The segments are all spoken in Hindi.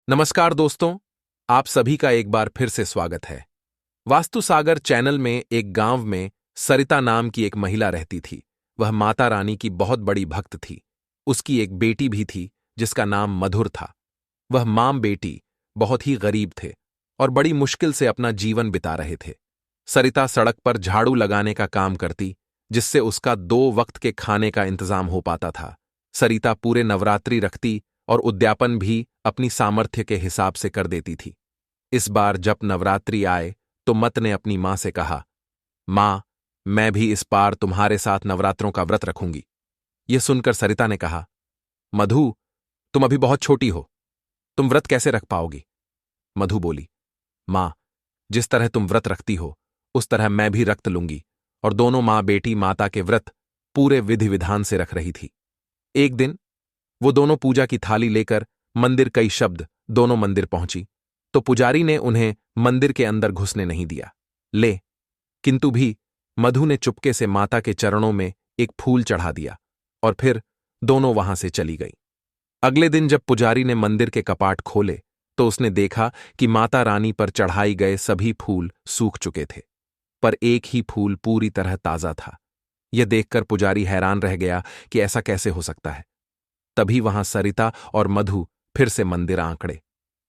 नमस्कार दोस्तों, आप सभी का एक बार फिर से स्वागत है। वास्तु सागर चैनल में एक गांव में सरिता नाम की एक महिला रहती थी। वह माता रानी की बहुत बड़ी भक्त थी। उसकी एक बेटी भी थी जिसका नाम मधुर था। वह मां बेटी बहुत ही गरीब थे और बड़ी मुश्किल से अपना जीवन बिता रहे थे। सरिता सड़क पर झाड़ू लगाने का काम करती, जिससे उसका 2 वक्त के खाने का इंतजाम हो पाता था। सरिता पूरे नवरात्रि रखती और उद्यापन भी अपनी सामर्थ्य के हिसाब से कर देती थी। इस बार जब नवरात्रि आए तो मत ने अपनी मां से कहा, मां, मैं भी इस बार तुम्हारे साथ नवरात्रों का व्रत रखूंगी। यह सुनकर सरिता ने कहा, मधु, तुम अभी बहुत छोटी हो, तुम व्रत कैसे रख पाओगी? मधु बोली, मां, जिस तरह तुम व्रत रखती हो उस तरह मैं भी रक्त लूंगी। और दोनों मां बेटी माता के व्रत पूरे विधि विधान से रख रही थी। एक दिन वो दोनों पूजा की थाली लेकर मंदिर कई शब्द दोनों मंदिर पहुंची तो पुजारी ने उन्हें मंदिर के अंदर घुसने नहीं दिया। किंतु भी मधु ने चुपके से माता के चरणों में एक फूल चढ़ा दिया और फिर दोनों वहां से चली गई। अगले दिन जब पुजारी ने मंदिर के कपाट खोले तो उसने देखा कि माता रानी पर चढ़ाई गए सभी फूल सूख चुके थे, पर एक ही फूल पूरी तरह ताजा था। यह देखकर पुजारी हैरान रह गया कि ऐसा कैसे हो सकता है। तभी वहां सरिता और मधु फिर से मंदिर आंकड़े।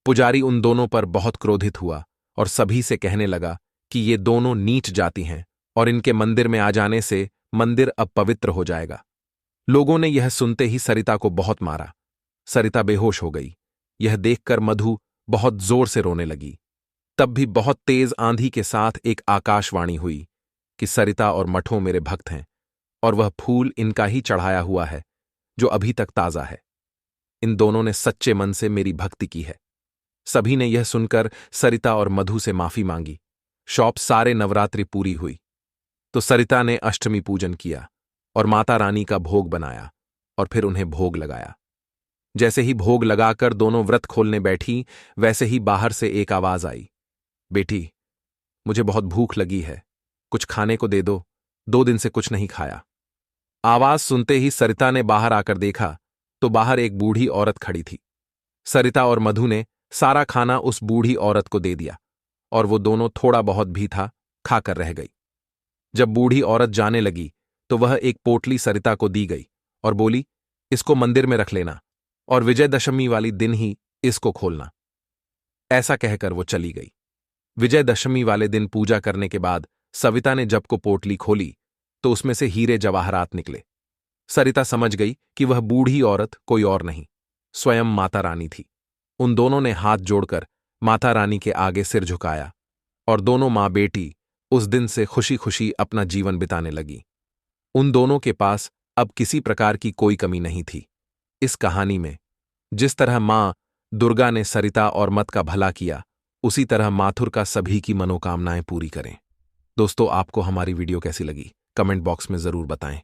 पुजारी उन दोनों पर बहुत क्रोधित हुआ और सभी से कहने लगा कि ये दोनों नीच जाति हैं और इनके मंदिर में आ जाने से मंदिर अपवित्र हो जाएगा। लोगों ने यह सुनते ही सरिता को बहुत मारा। सरिता बेहोश हो गई। यह देखकर मधु बहुत जोर से रोने लगी। तब भी बहुत तेज आंधी के साथ एक आकाशवाणी हुई कि सरिता और मठो मेरे भक्त हैं और वह फूल इनका ही चढ़ाया हुआ है जो अभी तक ताजा है। इन दोनों ने सच्चे मन से मेरी भक्ति की है। सभी ने यह सुनकर सरिता और मधु से माफी मांगी। शॉप सारे नवरात्रि पूरी हुई तो सरिता ने अष्टमी पूजन किया और माता रानी का भोग बनाया और फिर उन्हें भोग लगाया। जैसे ही भोग लगाकर दोनों व्रत खोलने बैठी, वैसे ही बाहर से एक आवाज आई, बेटी, मुझे बहुत भूख लगी है, कुछ खाने को दे दो, 2 दिन से कुछ नहीं खाया। आवाज सुनते ही सरिता ने बाहर आकर देखा तो बाहर एक बूढ़ी औरत खड़ी थी। सरिता और मधु ने सारा खाना उस बूढ़ी औरत को दे दिया और वो दोनों थोड़ा बहुत भी था खाकर रह गई। जब बूढ़ी औरत जाने लगी तो वह एक पोटली सरिता को दी गई और बोली, इसको मंदिर में रख लेना और विजयदशमी वाली दिन ही इसको खोलना। ऐसा कहकर वो चली गई। विजयदशमी वाले दिन पूजा करने के बाद सविता ने जब को पोटली खोली तो उसमें से हीरे जवाहरात निकले। सरिता समझ गई कि वह बूढ़ी औरत कोई और नहीं, स्वयं माता रानी थी। उन दोनों ने हाथ जोड़कर माता रानी के आगे सिर झुकाया और दोनों मां बेटी उस दिन से खुशी खुशी अपना जीवन बिताने लगी। उन दोनों के पास अब किसी प्रकार की कोई कमी नहीं थी। इस कहानी में जिस तरह मां दुर्गा ने सरिता और मत का भला किया, उसी तरह माथुर का सभी की मनोकामनाएं पूरी करें। दोस्तों, आपको हमारी वीडियो कैसी लगी कमेंट बॉक्स में जरूर बताएं।